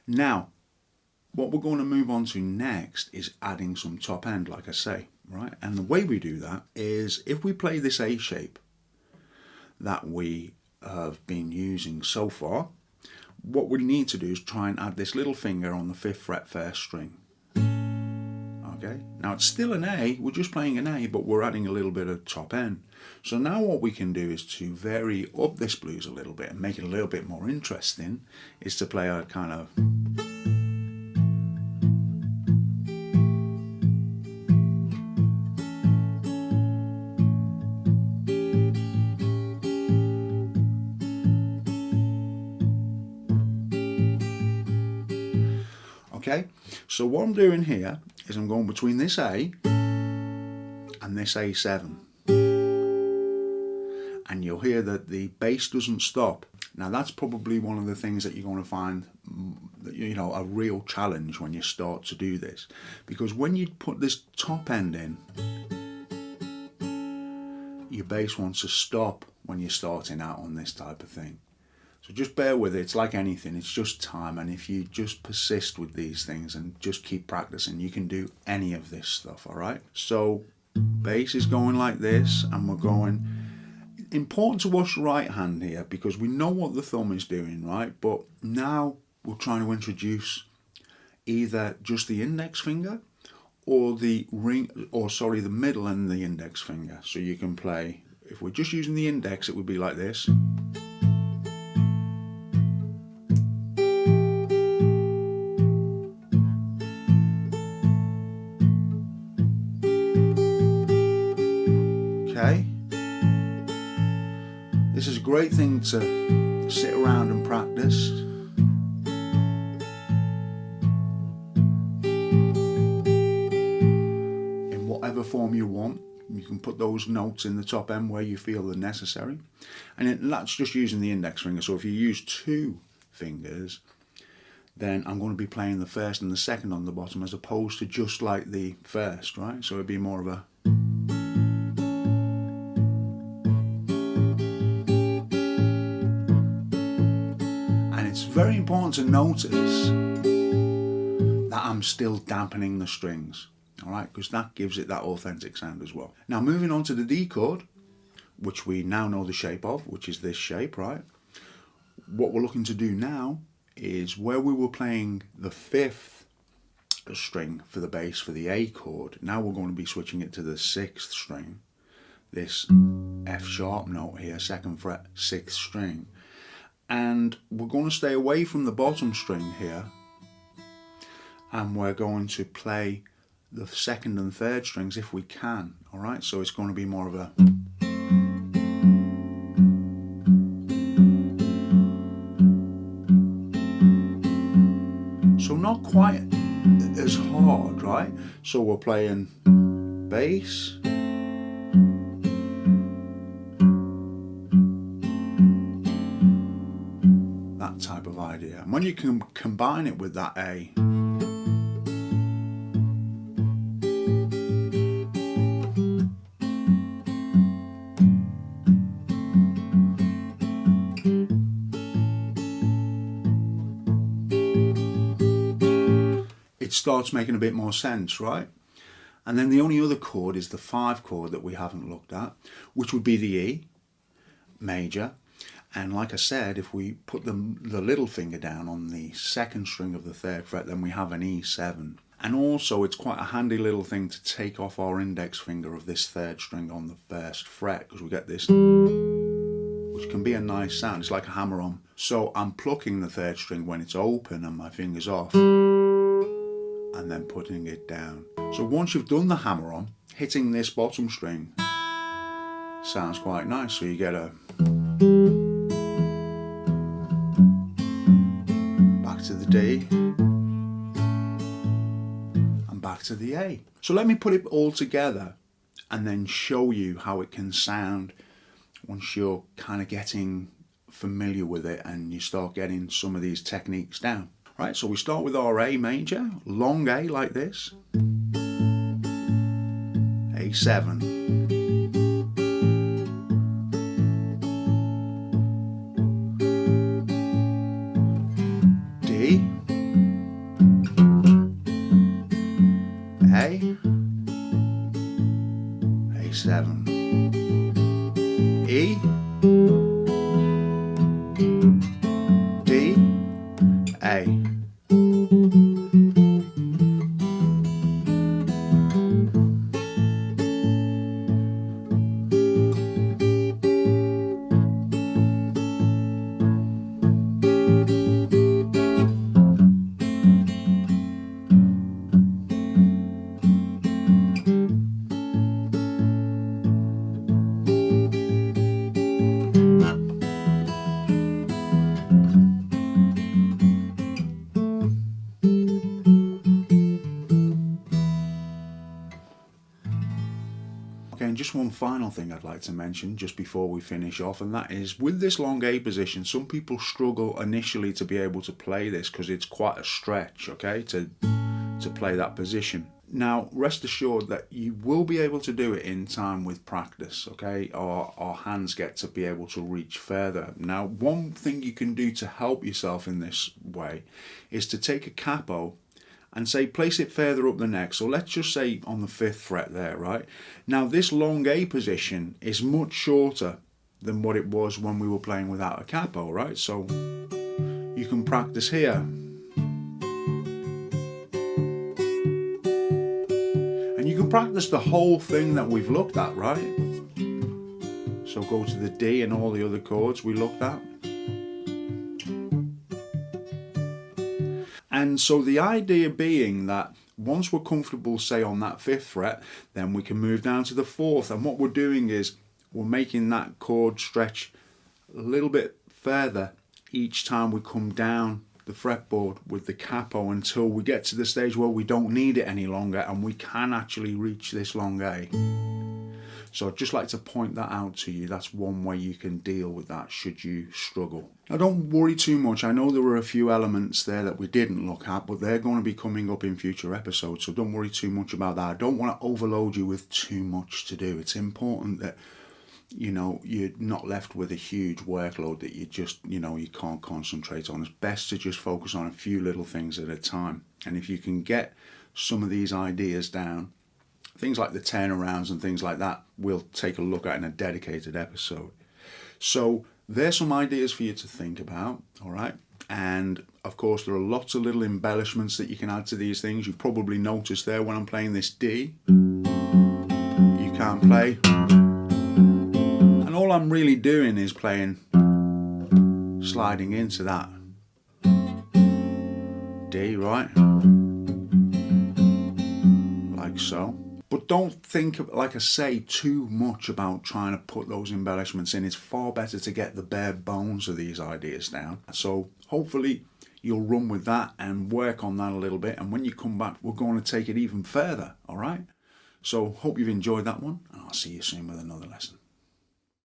Now, what we're going to move on to next is adding some top end, like I say, right? And the way we do that is if we play this A shape that we have been using so far, what we need to do is try and add this little finger on the 5th fret first string. Okay, now it's still an A, we're just playing an A, but we're adding a little bit of top end. So now what we can do is to vary up this blues a little bit and make it a little bit more interesting, is to play a kind of okay. So what I'm doing here is I'm going between this A and this A7. And you'll hear that the bass doesn't stop. Now that's probably one of the things that you're going to find, you know, a real challenge when you start to do this. Because when you put this top end in, your bass wants to stop when you're starting out on this type of thing. So just bear with it, it's like anything, it's just time, and if you just persist with these things and just keep practicing, you can do any of this stuff, alright? So bass is going like this, and we're going, important to watch the right hand here because we know what the thumb is doing, right? But now we're trying to introduce either just the index finger or the the middle and the index finger. So you can play, if we're just using the index, it would be like this. Okay. This is a great thing to sit around and practice. In whatever form you want. You can put those notes in the top end where you feel they're necessary. And that's just using the index finger. So if you use 2 fingers, then I'm going to be playing the first and the second on the bottom as opposed to just like the first, right? So it'd be more of a... It's very important to notice that I'm still dampening the strings, alright, because that gives it that authentic sound as well. Now moving on to the D chord, which we now know the shape of, which is this shape, right? What we're looking to do now is where we were playing the 5th string for the bass for the A chord, now we're going to be switching it to the 6th string, this F sharp note here, 2nd fret, 6th string. And we're going to stay away from the bottom string here, and we're going to play the 2nd and 3rd strings if we can, alright? So it's going to be more of a... So not quite as hard, right? So we're playing bass, type of idea. And when you can combine it with that A, it starts making a bit more sense, right? And then the only other chord is the 5 chord that we haven't looked at, which would be the E major. And like I said, if we put the little finger down on the 2nd string of the 3rd fret, then we have an E7. And also it's quite a handy little thing to take off our index finger of this 3rd string on the 1st fret, because we get this, which can be a nice sound. It's like a hammer-on. So I'm plucking the 3rd string when it's open and my finger's off, and then putting it down. So once you've done the hammer-on, hitting this bottom string sounds quite nice. So you get a... to the D and back to the A. So let me put it all together and then show you how it can sound once you're kind of getting familiar with it and you start getting some of these techniques down. Right, so we start with our A major, long A like this, A7, D, just one final thing I'd like to mention just before we finish off, and that is with this long A position, some people struggle initially to be able to play this because it's quite a stretch, okay, to play that position. Now, rest assured that you will be able to do it in time with practice, okay? Our hands get to be able to reach further. Now, one thing you can do to help yourself in this way is to take a capo and say place it further up the neck. So let's just say on the 5th fret there, right? Now, this long A position is much shorter than what it was when we were playing without a capo, right? So you can practice here. And you can practice the whole thing that we've looked at, right? So go to the D and all the other chords we looked at. And so the idea being that once we're comfortable, say on that 5th fret, then we can move down to the 4th. And what we're doing is we're making that chord stretch a little bit further each time we come down the fretboard with the capo until we get to the stage where we don't need it any longer and we can actually reach this long A. So I'd just like to point that out to you. That's one way you can deal with that should you struggle. Now don't worry too much. I know there were a few elements there that we didn't look at, but they're going to be coming up in future episodes, so don't worry too much about that. I don't want to overload you with too much to do. It's important that you're not left with a huge workload that you can't concentrate on. It's best to just focus on a few little things at a time. And if you can get some of these ideas down, things like the turnarounds and things like that, we'll take a look at in a dedicated episode. So there's some ideas for you to think about, all right? And of course, there are lots of little embellishments that you can add to these things. You probably noticed there when I'm playing this D, you can't play. And all I'm really doing is playing, sliding into that D, right? Like so. But don't think, like I say, too much about trying to put those embellishments in. It's far better to get the bare bones of these ideas down. So hopefully you'll run with that and work on that a little bit. And when you come back, we're going to take it even further, all right? So hope you've enjoyed that one, and I'll see you soon with another lesson.